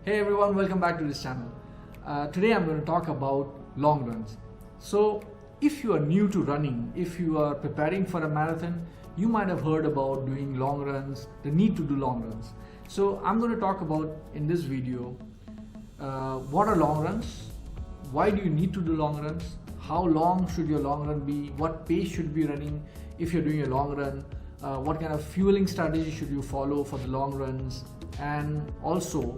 Hey everyone, welcome back to this channel. Today I'm going to talk about long runs. So if you are new to running, if you are preparing for a marathon, you might have heard about doing long runs, the need to do long runs. So I'm going to talk about in this video what are long runs, why do you need to do long runs, how long should your long run be, what pace should be running if you're doing a long run, what kind of fueling strategy should you follow for the long runs, and also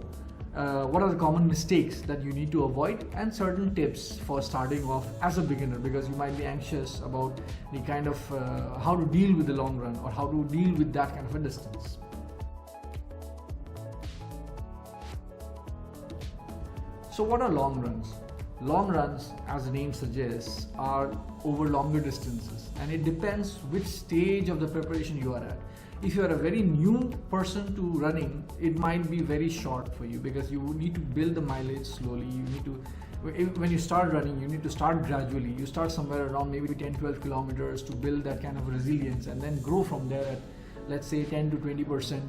what are the common mistakes that you need to avoid and certain tips for starting off as a beginner, because you might be anxious about the kind of how to deal with the long run or how to deal with that kind of a distance. So what are long runs? Long runs, as the name suggests, are over longer distances, and it depends which stage of the preparation you are at. If you are a very new person to running, it might be very short for you because you need to build the mileage slowly. You need to, when you start running, you need to start gradually. You start somewhere around maybe 10-12 kilometers to build that kind of resilience, and then grow from there at, let's say, 10 to 20%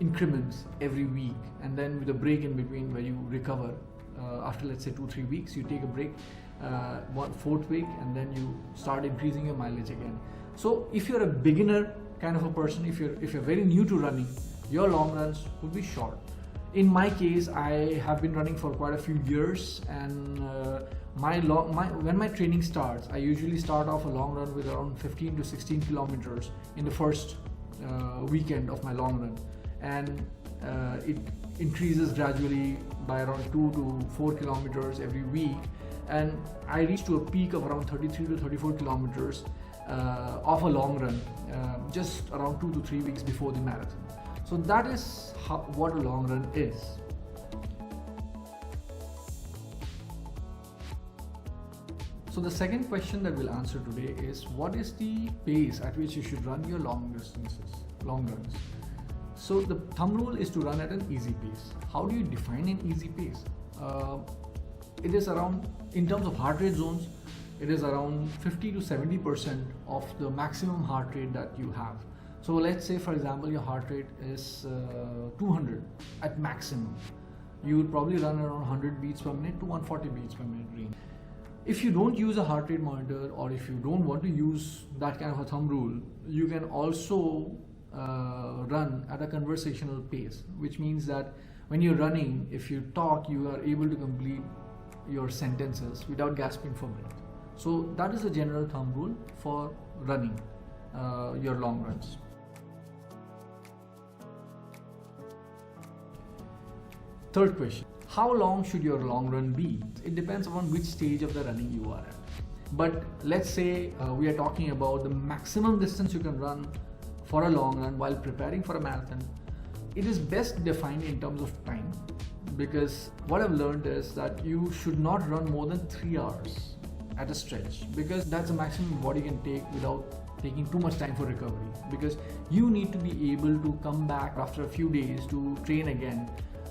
increments every week, and then with a break in between where you recover. After, let's say, 2-3 weeks, you take a break, 4th week, and then you start increasing your mileage again. So if you're a beginner kind of a person, if you're very new to running, your long runs would be short. In my case, I have been running for quite a few years, and when my training starts, I usually start off a long run with around 15 to 16 kilometers in the first weekend of my long run, and it increases gradually by around 2 to 4 kilometers every week, and I reach to a peak of around 33 to 34 kilometers of a long run just around 2 to 3 weeks before the marathon. So that is what a long run is. So the second question that we'll answer today is, what is the pace at which you should run your long runs? So the thumb rule is to run at an easy pace. How do you define an easy pace? It is around, in terms of heart rate zones, it is around 50 to 70% of the maximum heart rate that you have. So let's say, for example, your heart rate is 200 at maximum. You would probably run around 100 beats per minute to 140 beats per minute range. If you don't use a heart rate monitor, or if you don't want to use that kind of a thumb rule, you can also run at a conversational pace, which means that when you're running, if you talk, you are able to complete your sentences without gasping for breath. So that is a general thumb rule for running your long runs. Third question, how long should your long run be? It depends upon which stage of the running you are at. But let's say we are talking about the maximum distance you can run for a long run while preparing for a marathon. It is best defined in terms of time, because what I've learned is that you should not run more than 3 hours at a stretch, because that's the maximum body can take without taking too much time for recovery, because you need to be able to come back after a few days to train again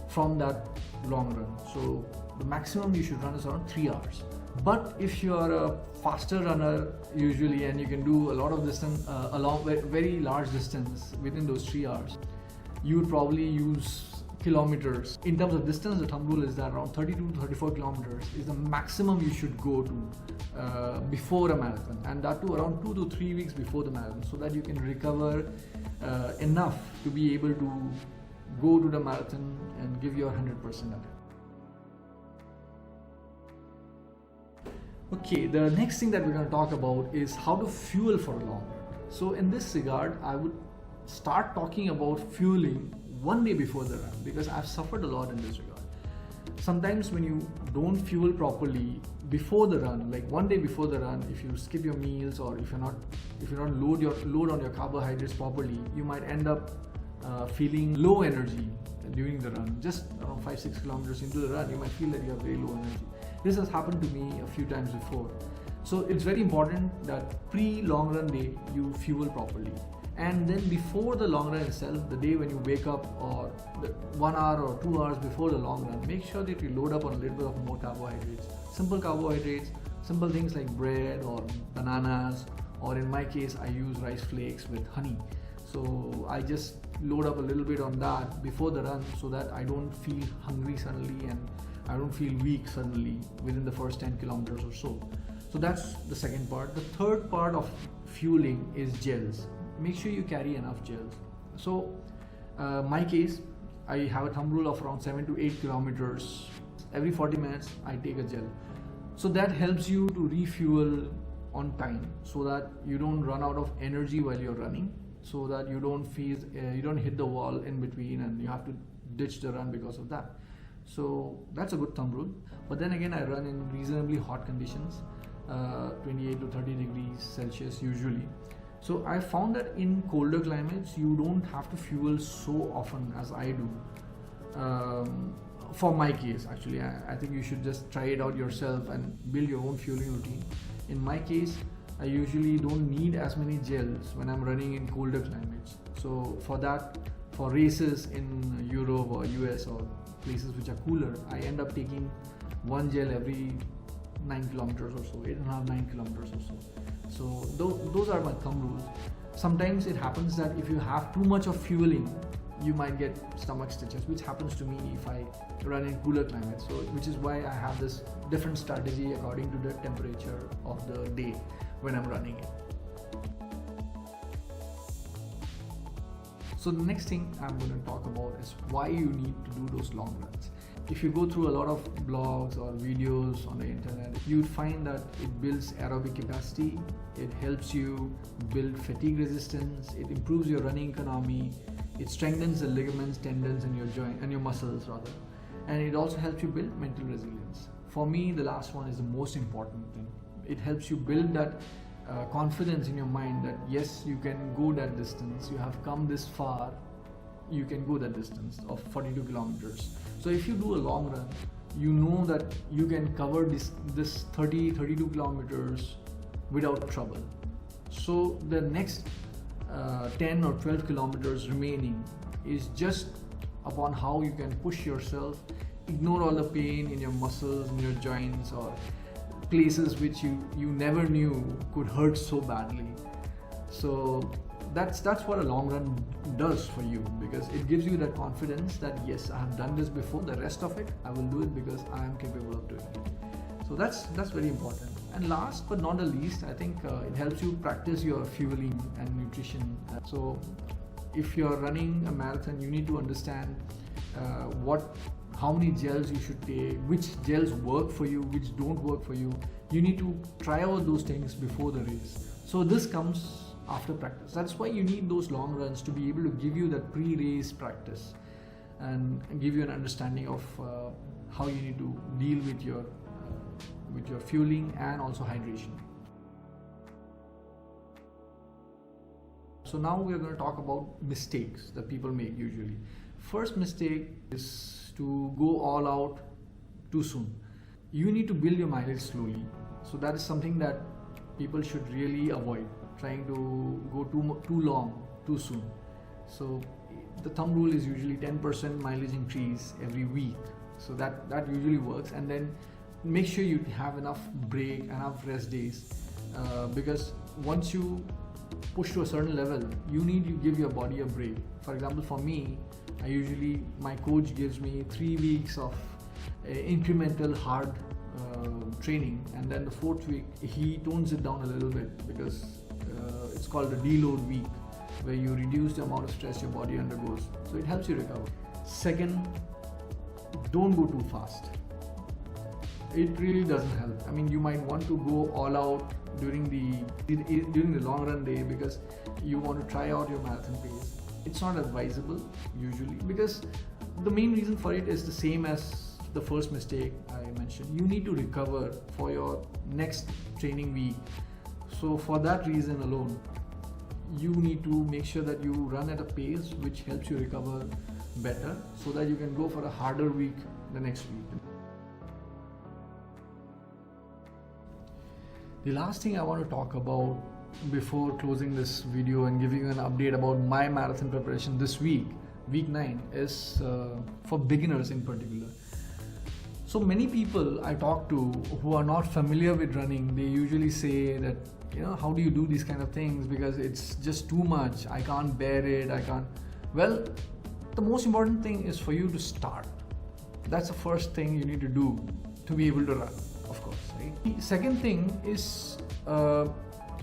from that long run. So the maximum you should run is around 3 hours. But if you are a faster runner usually, and you can do a lot of distance, along very large distance within those 3 hours, you would probably use kilometers. In terms of distance, the thumb rule is that around 32 to 34 kilometers is the maximum you should go to before a marathon, and that too around 2 to 3 weeks before the marathon, so that you can recover enough to be able to go to the marathon and give your 100% at it. Okay, the next thing that we're going to talk about is how to fuel for a long run. So in this regard, I would start talking about fueling one day before the run, because I've suffered a lot in this regard. Sometimes when you don't fuel properly before the run, like one day before the run, if you skip your meals, or if you're not load on your carbohydrates properly, you might end up feeling low energy during the run. Just around 5-6 kilometers into the run, you might feel that you have very low energy. This has happened to me a few times before. So it's very important that pre-long run day you fuel properly, and then before the long run itself, the day when you wake up, or 1 hour or 2 hours before the long run, make sure that you load up on a little bit of more carbohydrates. Simple carbohydrates, simple things like bread or bananas, or in my case I use rice flakes with honey. So I just load up a little bit on that before the run so that I don't feel hungry suddenly and I don't feel weak suddenly within the first 10 kilometers or so. So that's the second part. The third part of fueling is gels. Make sure you carry enough gels. So my case, I have a thumb rule of around 7 to 8 kilometers. Every 40 minutes I take a gel. So that helps you to refuel on time so that you don't run out of energy while you're running, so that you don't feel you don't hit the wall in between and you have to ditch the run because of that. So that's a good thumb rule. But then again, I run in reasonably hot conditions, 28 to 30 degrees Celsius usually. So I found that in colder climates you don't have to fuel so often as I do. For my case, actually, I think you should just try it out yourself and build your own fueling routine. In my case, I usually don't need as many gels when I'm running in colder climates. So for that, for races in Europe or US or places which are cooler, I end up taking one gel every 9 kilometers or so, 8.5, 9 kilometers or so. So those are my thumb rules. Sometimes it happens that if you have too much of fueling, you might get stomach stitches, which happens to me if I run in cooler climates. So which is why I have this different strategy according to the temperature of the day when I'm running it. So the next thing I'm going to talk about is why you need to do those long runs. If you go through a lot of blogs or videos on the internet, you'd find that it builds aerobic capacity, it helps you build fatigue resistance, it improves your running economy, it strengthens the ligaments, tendons in your joint and your muscles rather, and it also helps you build mental resilience. For me, the last one is the most important thing. It helps you build that confidence in your mind that yes, you can go that distance, you have come this far, you can go that distance of 42 kilometers. So if you do a long run, you know that you can cover this 32 kilometers without trouble. So the next 10 or 12 kilometers remaining is just upon how you can push yourself, ignore all the pain in your muscles, in your joints, or places which you never knew could hurt so badly. So that's what a long run does for you, because it gives you that confidence that yes, I have done this before, the rest of it I will do it because I am capable of doing it. So that's very important. And last but not the least, I think it helps you practice your fueling and nutrition. So if you're running a marathon, you need to understand how many gels you should take, which gels work for you, which don't work for you. You need to try out those things before the race. So this comes after practice. That's why you need those long runs, to be able to give you that pre-race practice and give you an understanding of how you need to deal with your fueling and also hydration. So now we are going to talk about mistakes that people make usually. First mistake is to go all out too soon. You need to build your mileage slowly. So that is something that people should really avoid, trying to go too long, too soon. So the thumb rule is usually 10% mileage increase every week. So that usually works. And then make sure you have enough break, enough rest days, because once you push to a certain level, you need to give your body a break. For example, for me, my coach gives me 3 weeks of incremental hard training, and then the 4th week he tones it down a little bit, because it's called a deload week, where you reduce the amount of stress your body undergoes. So it helps you recover. Second, don't go too fast. It really doesn't help. I mean, you might want to go all out during the long run day because you want to try out your marathon pace. It's not advisable usually, because the main reason for it is the same as the first mistake I mentioned. You need to recover for your next training week. So for that reason alone, you need to make sure that you run at a pace which helps you recover better, so that you can go for a harder week the next week. The last thing I want to talk about before closing this video and giving you an update about my marathon preparation this week, week 9, is for beginners in particular. So many people I talk to who are not familiar with running, they usually say that, how do you do these kind of things, because it's just too much, I can't bear it, I can't. Well, the most important thing is for you to start. That's the first thing you need to do to be able to run, of course, right? The second thing is,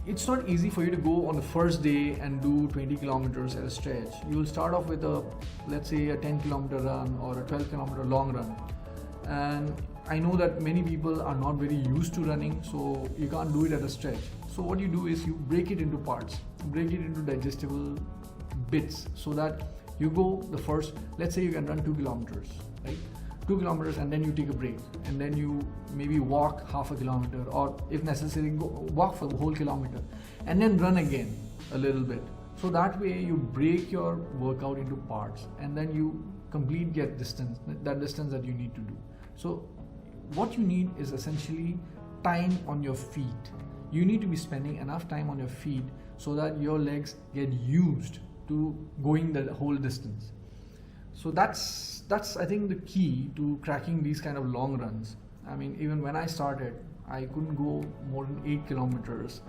it's not easy for you to go on the first day and do 20 kilometers at a stretch. You will start off with let's say a 10 kilometer run or a 12 kilometer long run. And I know that many people are not very used to running, so you can't do it at a stretch. So what you do is you break it into parts, break it into digestible bits, so that you go the first, let's say you can run 2 kilometers, right? 2 kilometers, and then you take a break, and then you maybe walk half a kilometer, or if necessary walk for the whole kilometer, and then run again a little bit. So that way you break your workout into parts, and then you complete that distance that you need to do. So what you need is essentially time on your feet. You need to be spending enough time on your feet so that your legs get used to going the whole distance. So that's I think the key to cracking these kind of long runs. I mean, even when I started, I couldn't go more than 8 kilometers,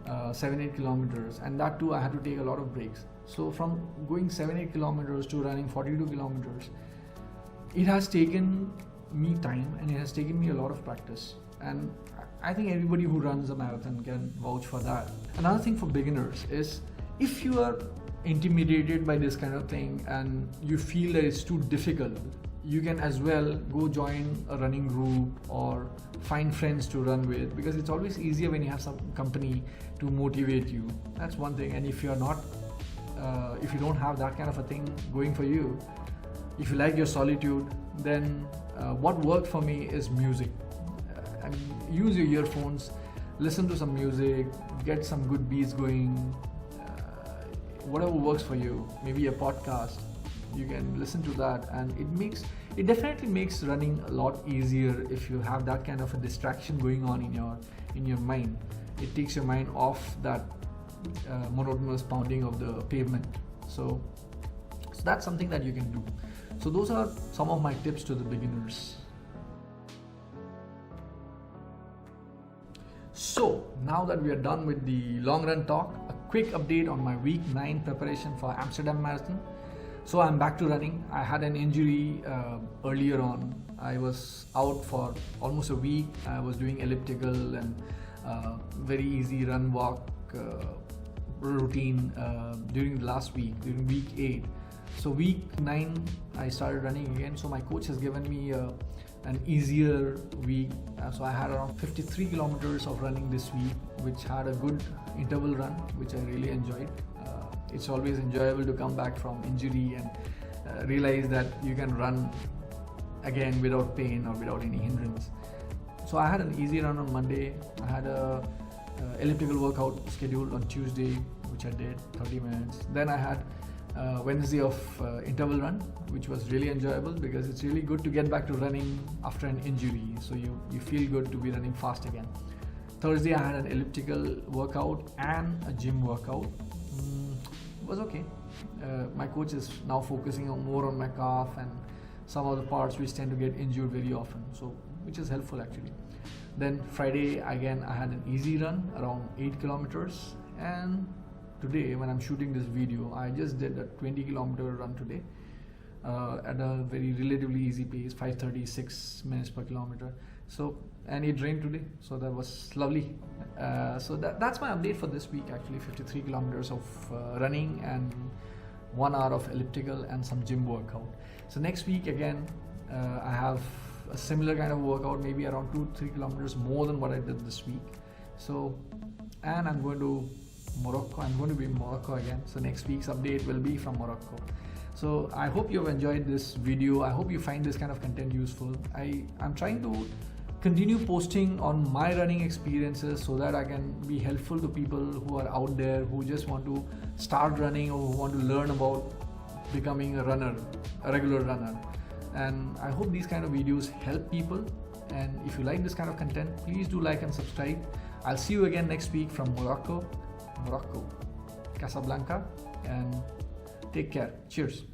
7-8 kilometers, and that too I had to take a lot of breaks. So from going 7-8 kilometers to running 42 kilometers, it has taken me time, and it has taken me a lot of practice, and I think everybody who runs a marathon can vouch for that. Another thing for beginners is, if you are intimidated by this kind of thing and you feel that it's too difficult, you can as well go join a running group or find friends to run with, because it's always easier when you have some company to motivate you. That's one thing. And if you're not if you don't have that kind of a thing going for you, if you like your solitude, then what worked for me is music. Use your earphones, listen to some music, get some good beats going, whatever works for you. Maybe a podcast, you can listen to that, and it definitely makes running a lot easier if you have that kind of a distraction going on in your mind. It takes your mind off that monotonous pounding of the pavement. So that's something that you can do. So those are some of my tips to the beginners. So now that we are done with the long run talk, a quick update on my week 9 preparation for Amsterdam Marathon. So I'm back to running. I had an injury earlier on. I was out for almost a week. I was doing elliptical and very easy run walk routine during the last week, during week 8. So week 9 I started running again. So my coach has given me an easier week. So I had around 53 kilometers of running this week, which had a good interval run, which I really enjoyed. It's always enjoyable to come back from injury and realize that you can run again without pain or without any hindrance. So I had an easy run on Monday. I had a elliptical workout scheduled on Tuesday, which I did 30 minutes. Then I had Wednesday of interval run, which was really enjoyable, because it's really good to get back to running after an injury, so you feel good to be running fast again. Thursday I had an elliptical workout and a gym workout. It was okay. My coach is now focusing more on my calf and some of the parts which tend to get injured very often, so which is helpful actually. Then Friday again I had an easy run around 8 kilometers, and today when I'm shooting this video, I just did a 20 kilometer run today at a very relatively easy pace, 5:36 minutes per kilometer. So, and it rained today, so that was lovely. So that's my update for this week actually. 53 kilometers of running and 1 hour of elliptical and some gym workout. So next week again I have a similar kind of workout, maybe around 2-3 kilometers more than what I did this week. So, and I'm going to Morocco. I'm going to be in Morocco again. So next week's update will be from Morocco. So I hope you've enjoyed this video. I hope you find this kind of content useful. I'm trying to continue posting on my running experiences so that I can be helpful to people who are out there who just want to start running or who want to learn about becoming a runner, a regular runner. And I hope these kind of videos help people. And if you like this kind of content, please do like and subscribe. I'll see you again next week from Morocco, Casablanca, and take care. Cheers.